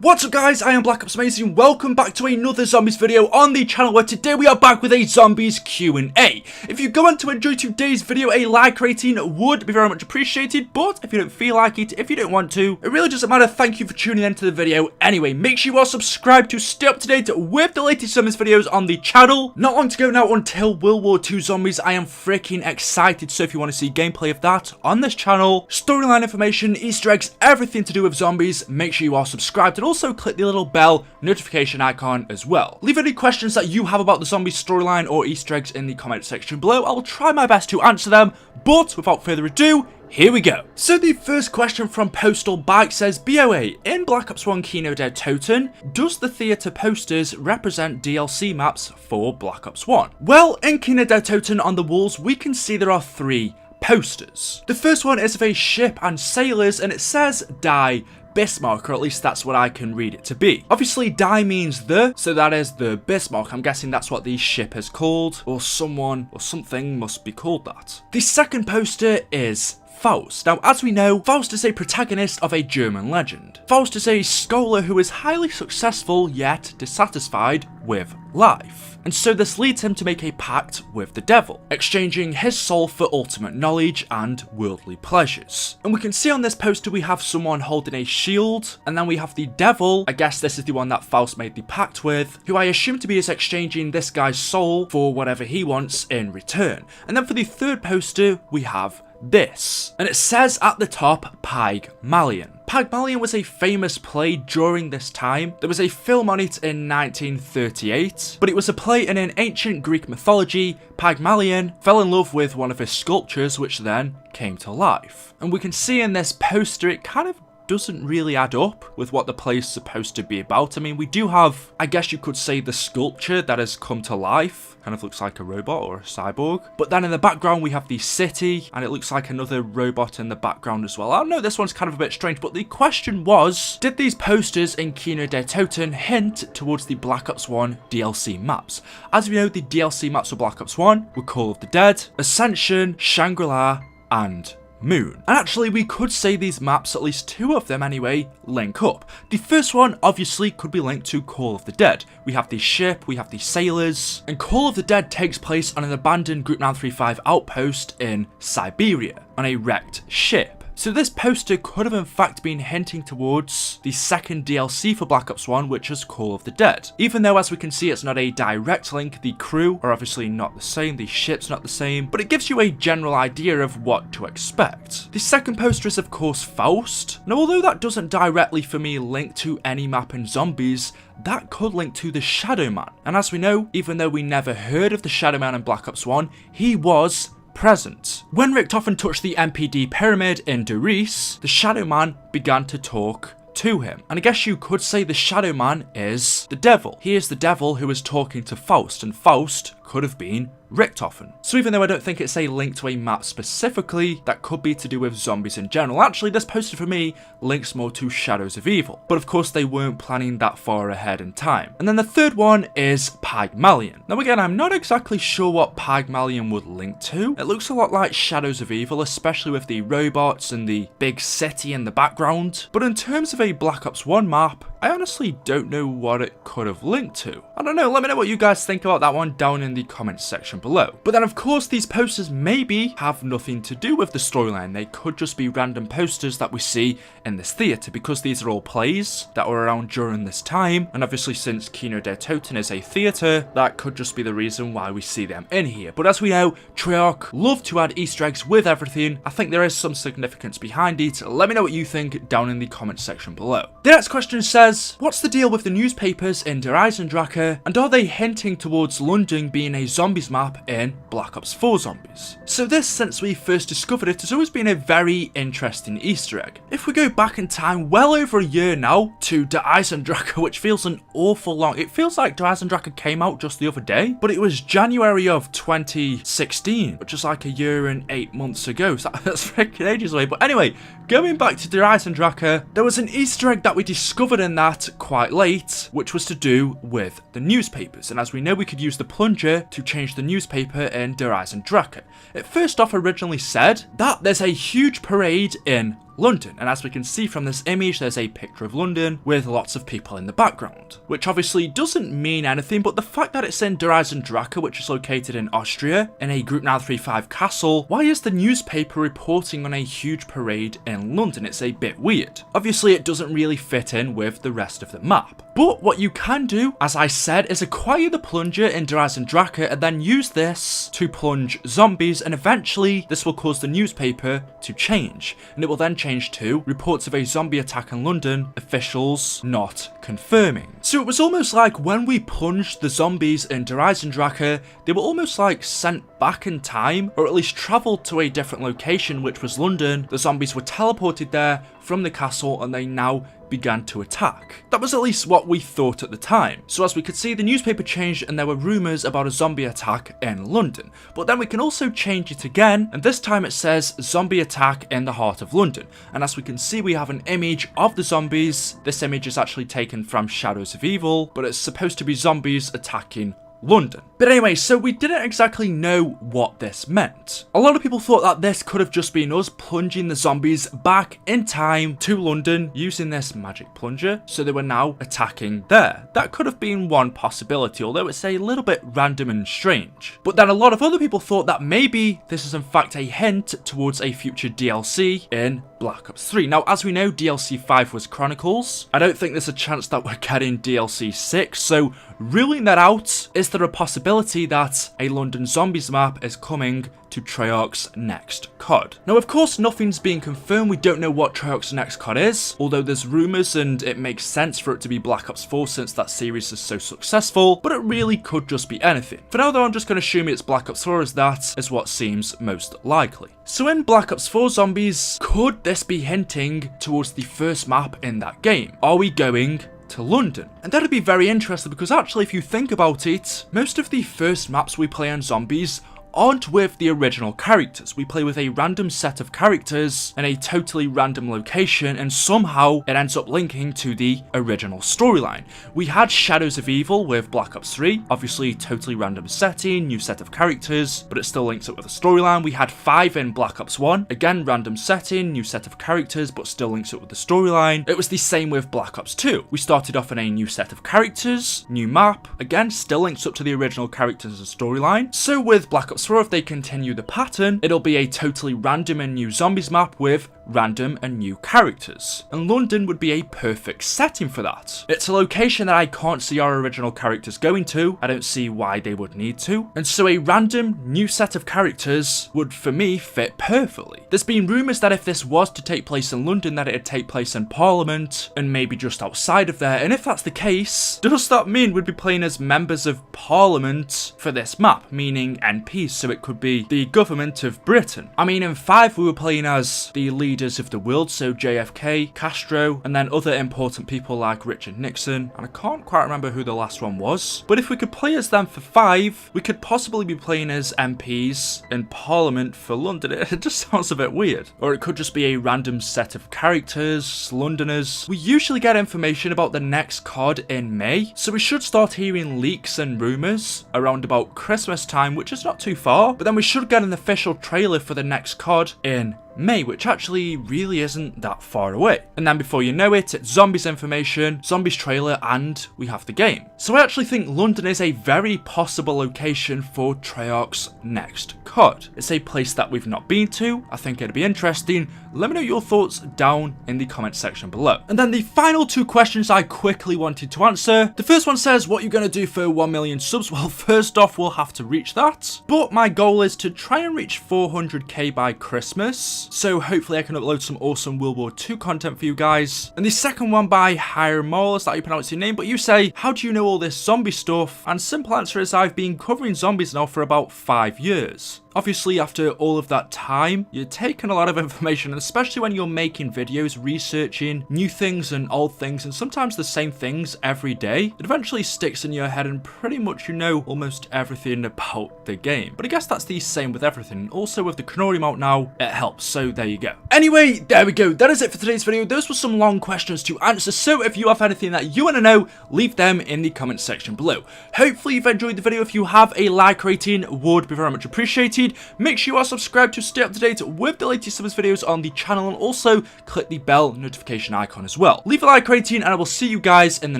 What's up guys, I am BlackOpsAmazing. Welcome back to another zombies video on the channel where today we are back with a zombies Q&A. If you go on to enjoy today's video, a like rating would be very much appreciated, but if you don't feel like it, if you don't want to, it really doesn't matter. Thank you for tuning into the video anyway. Make sure you are subscribed to stay up to date with the latest zombies videos on the channel. Not long to go now until World War II zombies. I am freaking excited, so if you want to see gameplay of that on this channel, storyline information, Easter eggs, everything to do with zombies, make sure you are subscribed and also click the little bell notification icon as well. Leave any questions that you have about the zombie storyline or Easter eggs in the comment section below. I will try my best to answer them, but without further ado, here we go. So the first question from Postal Bike says, BOA, in Black Ops 1 KINO DER TOTEN, does the theatre posters represent DLC maps for Black Ops 1? Well, in KINO DER TOTEN on the walls, we can see there are three posters. The first one is of a ship and sailors, and it says Die Bismarck, or at least that's what I can read it to be. Obviously, die means the, so that is the Bismarck. I'm guessing that's what the ship is called, or someone or something must be called that. The second poster is Faust. Now, as we know, Faust is a protagonist of a German legend. Faust is a scholar who is highly successful yet dissatisfied with life. And so this leads him to make a pact with the devil, exchanging his soul for ultimate knowledge and worldly pleasures. And we can see on this poster we have someone holding a shield, and then we have the devil, I guess this is the one that Faust made the pact with, who I assume to be is exchanging this guy's soul for whatever he wants in return. And then for the third poster we have this, and it says at the top Pygmalion. Pygmalion was a famous play during this time. There was a film on it in 1938, but it was a play in an ancient Greek mythology. Pygmalion fell in love with one of his sculptures, which then came to life. And we can see in this poster it kind of doesn't really add up with what the play is supposed to be about. I mean, we do have, I guess you could say, the sculpture that has come to life. Kind of looks like a robot or a cyborg. But then in the background we have the city, and it looks like another robot in the background as well. I don't know, this one's kind of a bit strange, but the question was, did these posters in KINO DER TOTEN hint towards the Black Ops 1 DLC maps? As we know, the DLC maps for Black Ops 1 were Call of the Dead, Ascension, Shangri-La, and Moon. And actually we could say these maps, at least two of them anyway, link up. The first one obviously could be linked to Call of the Dead. We have the ship, we have the sailors, and Call of the Dead takes place on an abandoned Group 935 outpost in Siberia on a wrecked ship. So this poster could have in fact been hinting towards the second DLC for Black Ops 1, which is Call of the Dead. Even though, as we can see, it's not a direct link, the crew are obviously not the same, the ship's not the same, but it gives you a general idea of what to expect. The second poster is of course Faust. Now, although that doesn't directly for me link to any map in zombies, that could link to the Shadow Man. And as we know, even though we never heard of the Shadow Man in Black Ops 1, he was present. When Richtofen touched the MPD pyramid in Doris, the Shadow Man began to talk to him. And I guess you could say the Shadow Man is the devil. He is the devil who is talking to Faust, and Faust could have been Richtofen. So even though I don't think it's a link to a map specifically, that could be to do with zombies in general. Actually, this poster for me links more to Shadows of Evil. But of course, they weren't planning that far ahead in time. And then the third one is Pygmalion. Now again, I'm not exactly sure what Pygmalion would link to. It looks a lot like Shadows of Evil, especially with the robots and the big city in the background. But in terms of a Black Ops 1 map, I honestly don't know what it could have linked to. I don't know, let me know what you guys think about that one down in the comments section below. But then of course these posters maybe have nothing to do with the storyline. They could just be random posters that we see in this theatre, because these are all plays that were around during this time, and obviously since KINO DER TOTEN is a theatre, that could just be the reason why we see them in here. But as we know, Treyarch love to add Easter eggs with everything. I think there is some significance behind it. Let me know what you think down in the comments section below. The next question says, what's the deal with the newspapers in Der Eisendrache, and are they hinting towards London being a zombies map in Black Ops 4 zombies? So this, since we first discovered it, has always been a very interesting Easter egg. If we go back in time well over a year now to Der Eisendrache, which feels an awful long, it feels like Der Eisendrache came out just the other day, but it was January of 2016, which is like a year and 8 months ago, so that's freaking ages away. But anyway, going back to Der Eisendrache, there was an Easter egg that we discovered in that quite late, which was to do with the newspapers. And as we know, we could use the plunger to change the newspaper in Der Eisendrache. It first off originally said that there's a huge parade in London. And as we can see from this image, there's a picture of London with lots of people in the background, which obviously doesn't mean anything, but the fact that it's in Der Drache, which is located in Austria, in a Group 935 castle, why is the newspaper reporting on a huge parade in London? It's a bit weird. Obviously, it doesn't really fit in with the rest of the map. But what you can do, as I said, is acquire the plunger in Der Drache and then use this to plunge zombies, and eventually this will cause the newspaper to change, and it will then change to reports of a zombie attack in London, officials not confirming. So it was almost like when we plunged the zombies in Der Drache, they were almost like sent back in time, or at least travelled to a different location, which was London. The zombies were teleported there from the castle and they now began to attack. That was at least what we thought at the time. So as we could see, the newspaper changed and there were rumours about a zombie attack in London. But then we can also change it again, and this time it says zombie attack in the heart of London. And as we can see, we have an image of the zombies. This image is actually taken from Shadows of Evil, but it's supposed to be zombies attacking London. But anyway, so we didn't exactly know what this meant. A lot of people thought that this could have just been us plunging the zombies back in time to London using this magic plunger, so they were now attacking there. That could have been one possibility, although it's a little bit random and strange. But then a lot of other people thought that maybe this is in fact a hint towards a future DLC in Black Ops 3. Now, as we know, DLC 5 was Chronicles. I don't think there's a chance that we're getting DLC 6, so ruling that out, is there a possibility that a London Zombies map is coming to Treyarch's next COD? Now, of course, nothing's being confirmed. We don't know what Treyarch's next COD is, although there's rumours and it makes sense for it to be Black Ops 4 since that series is so successful, but it really could just be anything. For now, though, I'm just going to assume it's Black Ops 4, as that is what seems most likely. So in Black Ops 4 Zombies, could this be hinting towards the first map in that game? Are we going to London? And that'd be very interesting, because actually, if you think about it, most of the first maps we play on Zombies aren't with the original characters. We play with a random set of characters in a totally random location, and somehow it ends up linking to the original storyline. We had Shadows of Evil with Black Ops 3, obviously totally random setting, new set of characters, but it still links up with the storyline. We had 5 in Black Ops 1, again random setting, new set of characters, but still links up with the storyline. It was the same with Black Ops 2. We started off in a new set of characters, new map, again still links up to the original characters and storyline. So with Black Ops 4, if they continue the pattern, it'll be a totally random and new Zombies map with random and new characters. And London would be a perfect setting for that. It's a location that I can't see our original characters going to. I don't see why they would need to. And so a random new set of characters would, for me, fit perfectly. There's been rumours that if this was to take place in London, that it'd take place in Parliament and maybe just outside of there. And if that's the case, does that mean we'd be playing as members of Parliament for this map, meaning MPs? So it could be the government of Britain. I mean, in 5 we were playing as the leaders of the world, so JFK, Castro, and then other important people like Richard Nixon, and I can't quite remember who the last one was. But if we could play as them for 5, we could possibly be playing as MPs in Parliament for London. It just sounds a bit weird. Or it could just be a random set of characters, Londoners. We usually get information about the next COD in May, so we should start hearing leaks and rumours around about Christmas time, which is not too far, but then we should get an official trailer for the next COD in May, which actually really isn't that far away. And then before you know it, it's Zombies information, Zombies trailer, and we have the game. So I actually think London is a very possible location for Treyarch's next COD. It's a place that we've not been to. I think it'd be interesting. Let me know your thoughts down in the comment section below. And then the final 2 questions I quickly wanted to answer. The first one says, what are you going to do for 1 million subs? Well, first off, we'll have to reach that. But my goal is to try and reach 400k by Christmas. So hopefully I can upload some awesome World War II content for you guys. And the second one by Hiremol, is that how you pronounce your name? But you say, how do you know all this zombie stuff? And simple answer is I've been covering zombies now for about 5 years. Obviously, after all of that time, you're taking a lot of information, especially when you're making videos, researching new things and old things, and sometimes the same things every day. It eventually sticks in your head and pretty much you know almost everything about the game. But I guess that's the same with everything. Also with the Canary mount now, it helps. So there you go. Anyway, there we go. That is it for today's video. Those were some long questions to answer. So if you have anything that you want to know, leave them in the comment section below. Hopefully you've enjoyed the video. If you have, a like rating would be very much appreciated. Make sure you are subscribed to stay up to date with the latest of his videos on the channel, and also click the bell notification icon as well. Leave a like rating and I will see you guys in the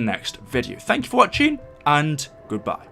next video. Thank you for watching and goodbye.